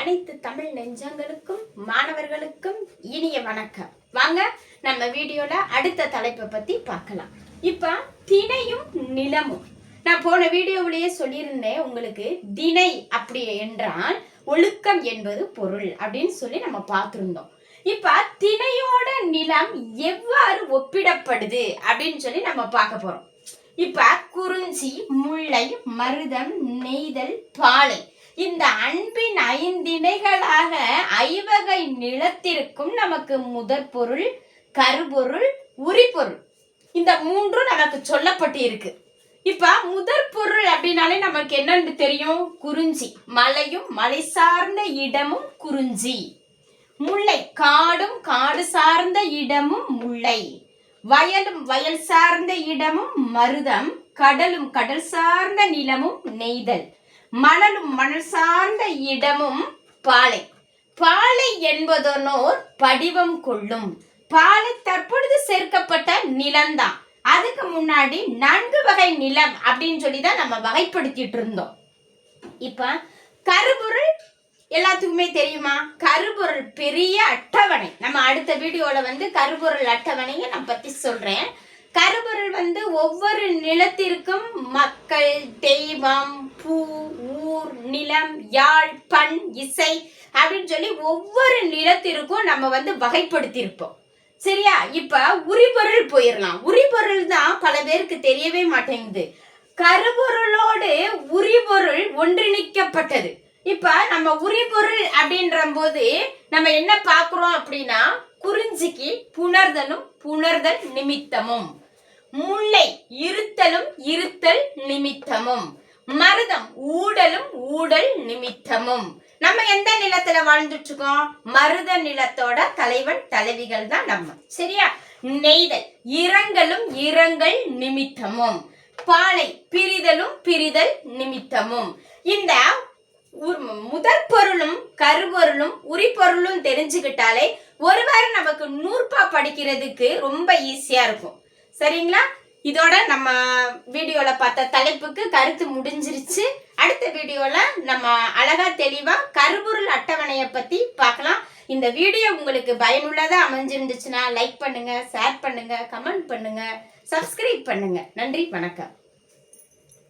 அனைத்து தமிழ் நெஞ்சங்களுக்கும் மாணவர்களுக்கும் இனிய வணக்கம். வாங்க நம்ம வீடியோல அடுத்த தலைப்பை பத்தி பார்க்கலாம். இப்ப திணையும் நிலமும். நான் போன வீடியோவிலேயே சொல்லியிருந்தேன் உங்களுக்கு, திணை அப்படி என்றால் ஒழுக்கம் என்பது பொருள் அப்படின்னு சொல்லி நம்ம பார்த்திருந்தோம். இப்ப திணையோட நிலம் எவ்வாறு ஒப்பிடப்படுது அப்படின்னு சொல்லி நம்ம பார்க்க போறோம். இப்ப குறிஞ்சி, முல்லை, மருதம், நெய்தல், பாலை, இந்த அன்பின் ஐந்திணைகளாக ஐவகை நிலத்திற்கும் நமக்கு முதற் பொருள், கருப்பொருள், உரிபொருள், இந்த மூன்றும் நமக்கு சொல்லப்பட்டு இருக்கு. இப்ப முதற் பொருள் அப்படின்னாலே நமக்கு என்னன்னு தெரியும்? குறிஞ்சி, மலையும் மலை சார்ந்த இடமும் குறிஞ்சி. முல்லை, காடும் காடு சார்ந்த இடமும் முல்லை. வயலும் வயல் சார்ந்த இடமும் மருதம். கடலும் கடல் சார்ந்த நிலமும் நெய்தல். மணலும் மணல் சார்ந்த இடமும் பாலை. பாலை என்பதனோர் படிவம் கொள்ளும். பாலை தற்பொழுது சேர்க்கப்பட்ட நிலம்தான். அதுக்கு முன்னாடி 4 வகை நிலம் அப்படின்னு சொல்லிதான் நம்ம வகைப்படுத்திட்டு இருந்தோம். இப்ப கருப்பொருள் எல்லாத்துக்குமே தெரியுமா? கருப்பொருள் பெரிய அட்டவணை. நம்ம அடுத்த வீடியோல கருப்பொருள் அட்டவணையை நான் பத்தி சொல்றேன். கருப்பொருள் ஒவ்வொரு நிலத்திற்கும் மக்கள், தெய்வம், பூ, ஊர், நிலம், யாழ், பண், இசை அப்படின்னு சொல்லி ஒவ்வொரு நிலத்திற்கும் நம்ம வகைப்படுத்தி இருப்போம். சரியா? இப்ப உரிபொருள் போயிடலாம். உரிபொருள் தான் பல பேருக்கு தெரியவே மாட்டேங்குது. கருப்பொருளோடு உரிபொருள் ஒன்றிணைக்கப்பட்டது. இப்ப நம்ம உரிபொருள் அப்படின்ற போது நம்ம என்ன பார்க்கிறோம் அப்படின்னா, குறிஞ்சிக்கு புணர்தலும் புணர்தல் நிமித்தமும், முல்லை இருத்தலும் இருத்தல் நிமித்தமும், மருதம் ஊடலும் ஊடல் நிமித்தமும். நம்ம எந்த நிலத்துல வாழ்ந்துட்டு இருக்கோம்? மருத நிலத்தோட தலைவன் தலைவிகள் தான் நம்ம. சரியா? நெய்தல் இரங்கலும் இரங்கல் நிமித்தமும், பாலை பிரிதலும் பிரிதல் நிமித்தமும். இந்த முதற் பொருளும் கருப்பொருளும் உரிபொருளும் தெரிஞ்சுக்கிட்டாலே ஒருவாறு நமக்கு நூற்பா படிக்கிறதுக்கு ரொம்ப ஈஸியா இருக்கும். சரிங்களா? இதோட நம்ம வீடியோல பார்த்த தலைப்புக்கு கருத்து முடிஞ்சிருச்சு. அடுத்த வீடியோல நம்ம அழகா தெளிவா கருப்பொருள் அட்டவணையை பத்தி பார்க்கலாம். இந்த வீடியோ உங்களுக்கு பயனுள்ளதா அமைஞ்சிருந்துச்சுன்னா லைக் பண்ணுங்க, ஷேர் பண்ணுங்க, கமெண்ட் பண்ணுங்க, சப்ஸ்கிரைப் பண்ணுங்க. நன்றி, வணக்கம்.